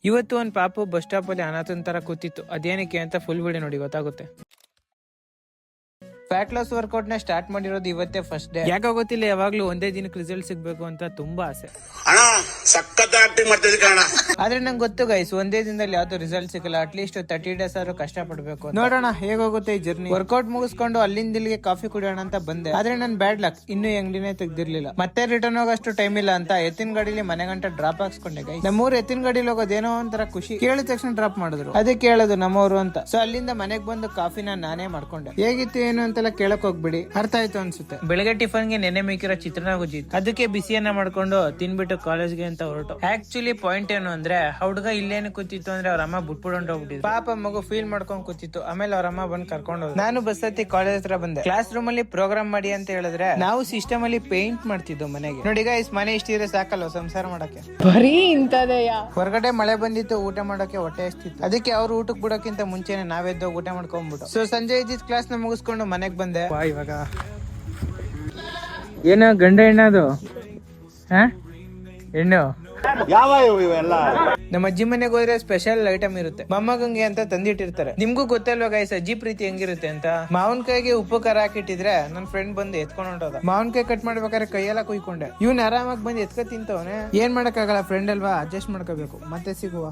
ಇವತ್ತು ಒಂದು ಪಾಪು ಬಸ್ ಸ್ಟಾಪ್ ಅಲ್ಲಿ ಅನಾಥನ್ ತರ ಕೂತಿತ್ತು. ಅದೇನಕ್ಕೆ ಅಂತ ಫುಲ್ ವಿಡಿಯೋ ನೋಡಿ ಗೊತ್ತಾಗುತ್ತೆ. ಫ್ಯಾಟ್ ಲಾಸ್ ವರ್ಕೌಟ್ ನ ಸ್ಟಾರ್ಟ್ ಮಾಡಿರೋದು ಇವತ್ತೇ ಫಸ್ಟ್ ಡೇ. ಯಾಕೆ ಗೊತ್ತಿಲ್ಲ, ಯಾವಾಗ್ಲೂ ಒಂದೇ ದಿನಕ್ಕೆ ರಿಸಲ್ಟ್ ಸಿಗ್ಬೇಕು ಅಂತ ತುಂಬಾ ಆಸೆ. ಆದ್ರೆ ನಂಗೆ ಗೊತ್ತು ಗೈಸ್, ಒಂದೇ ದಿನದಲ್ಲಿ ಯಾವ್ದು ರಿಸಲ್ಟ್ ಸಿಗಲ್ಲ. ಅಟ್ಲೀಸ್ಟ್ 30 ಡೇಸ್ ಆದ್ರೂ ಕಷ್ಟ ಪಡ್ಬೇಕು. ನೋಡೋಣ ಹೇಗೋಗುತ್ತೆ ಈ ಜರ್ನಿ. ವರ್ಕೌಟ್ ಮುಗಿಸ್ಕೊಂಡು ಅಲ್ಲಿಂದ ಇಲ್ಲಿಗೆ ಕಾಫಿ ಕುಡಿಯೋಣ ಅಂತ ಬಂದೆ. ಆದ್ರೆ ನನ್ ಬ್ಯಾಡ್ ಲಕ್, ಇನ್ನೂ ಅಂಗಡಿನೇ ತೆಗ್ದಿರ್ಲಿಲ್ಲ. ಮತ್ತೆ ರಿಟರ್ನ್ ಹೋಗೋಷ್ಟು ಟೈಮ್ ಇಲ್ಲ ಅಂತ ಎತ್ತಿನ ಗಾಡಿಲಿ ಮನೆ ಗಂಟ ಡ್ರಾಪ್ ಹಾಕ್ಸ್ಕೊಂಡೆ ಗೈಸ್. ನಮ್ಮೂರ್ ಎತ್ತಿನ ಗಾಡಿಲಿ ಹೋಗೋದೇನೋ ಒಂಥರ ಖುಷಿ. ಕೇಳಿದ ತಕ್ಷಣ ಡ್ರಾಪ್ ಮಾಡಿದ್ರು, ಅದಕ್ಕೆ ಹೇಳೋದು ನಮ್ಮವರು ಅಂತ. ಸೊ ಅಲ್ಲಿಂದ ಮನೆಗ್ ಬಂದು ಕಾಫಿನ ನಾನೇ ಮಾಡ್ಕೊಂಡೆ. ಹೇಗಿತ್ತು ಏನು ಅಂತೆಲ್ಲ ಕೇಳಕ್ ಹೋಗ್ಬಿಡಿ, ಅರ್ಥ ಆಯ್ತು ಅನ್ಸುತ್ತೆ. ಬೆಳಗ್ಗೆ ಟಿಫನ್ ಗೆ ನೆನೆ ಮಿಕ್ಕಿರೋ ಚಿತ್ರಾನ್ನ ಗುಜ್ಜಿ, ಅದಕ್ಕೆ ಬಿಸಿಯನ್ನ ಮಾಡ್ಕೊಂಡು ತಿನ್ಬಿಟ್ಟು ಕಾಲೇಜ್ಗೆ ಅಂತ ಹೊರಟು. ಆಕ್ಚುಲಿ ಪಾಯಿಂಟ್ ಏನು ಅಂದ್ರೆ, ಹುಡುಗ ಇಲ್ಲೇನು ಕೂತಿತ್ತು ಅಂದ್ರೆ ಅವ್ರ ಅಮ್ಮ ಬಿಟ್ಬಿಟ್ಟು ಹೋಗ್ಬಿಟ್ಟಿದ್ರು. ಪಾಪ ಮಗು ಫೀಲ್ ಮಾಡ್ಕೊಂಡ್ ಕೂತಿತ್ತು. ಆಮೇಲೆ ಅವ್ರ ಅಮ್ಮ ಬಂದ್ ಕರ್ಕೊಂಡು ನಾನು ಬಸ್ ಹತ್ತಿ ಕಾಲೇಜ್ ಹತ್ರ ಬಂದೆ. ಕ್ಲಾಸ್ ರೂಮ್ ಅಲ್ಲಿ ಪ್ರೋಗ್ರಾಮ್ ಮಾಡಿ ಅಂತ ಹೇಳಿದ್ರೆ ನಾವು ಸಿಸ್ಟಮ್ ಅಲ್ಲಿ ಪೇಂಟ್ ಮಾಡ್ತಿದ್ವು ಮನೆಗೆ. ನೋಡಿ ಗೈಸ್, ಮನೆ ಇಷ್ಟಿದ್ರೆ ಸಾಕಲ್ಲ ಸಂಸಾರ ಮಾಡಕ್ಕೆ. ಬರೀ ಇಂತದೆಯ. ಹೊರಗಡೆ ಮಳೆ ಬಂದಿತ್ತು, ಊಟ ಮಾಡಕ್ಕೆ ಹೊಟ್ಟೆ ಹಸ್ತಿತ್ತು. ಅದಕ್ಕೆ ಅವ್ರು ಊಟಕ್ಕೆ ಬಿಡೋಕ್ಕಿಂತ ಮುಂಚೆನೆ ನಾವೆದ್ದು ಊಟ ಮಾಡ್ಕೊಂಡ್ಬಿಟ್ಟು. ಸೊ ಸಂಜೆ ಇದ್ದಿದ್ ಕ್ಲಾಸ್ ನ ಮುಗಿಸ್ಕೊಂಡು ಮನೆಗ್ ಬಂದೆ. ಇವಾಗ ಏನೋ ಗಂಡ ಹೆಣ್ಣದು ಹೆಣ್ಣು ಯಾವ ಇವೆಲ್ಲ. ನಮ್ಮ ಅಜ್ಜಿ ಮನೆಗೆ ಹೋದ್ರೆ ಸ್ಪೆಷಲ್ ಐಟಮ್ ಇರುತ್ತೆ, ಮೊಮ್ಮಗಂಗೆ ಅಂತ ತಂದಿಟ್ಟಿರ್ತಾರೆ. ನಿಮ್ಗೂ ಗೊತ್ತಲ್ವಾ ಗೈಸ್ ಅಜ್ಜಿ ಪ್ರೀತಿ ಹೆಂಗಿರುತ್ತೆ ಅಂತ. ಮಾವಿನಕಾಯಿಗೆ ಉಪ್ಪು ಖಾರ ಹಾಕಿಟ್ಟಿದ್ರೆ ನನ್ ಫ್ರೆಂಡ್ ಬಂದು ಎತ್ಕೊಂಡು ಹೊಂಟೋದ. ಮಾವಿನಕಾಯಿ ಕಟ್ ಮಾಡ್ಬೇಕಾದ್ರೆ ಕೈಯೆಲ್ಲ ಕುಯ್ಕೊಂಡೆ. ಇವ್ನ ಆರಾಮಾಗಿ ಬಂದು ಎತ್ಕೊ ತಿಂತವನೆ. ಏನ್ ಮಾಡಕ್ಕಾಗಲ್ಲ, ಫ್ರೆಂಡ್ ಅಲ್ವಾ, ಅಡ್ಜಸ್ಟ್ ಮಾಡ್ಕೋಬೇಕು. ಮತ್ತೆ ಸಿಗುವ.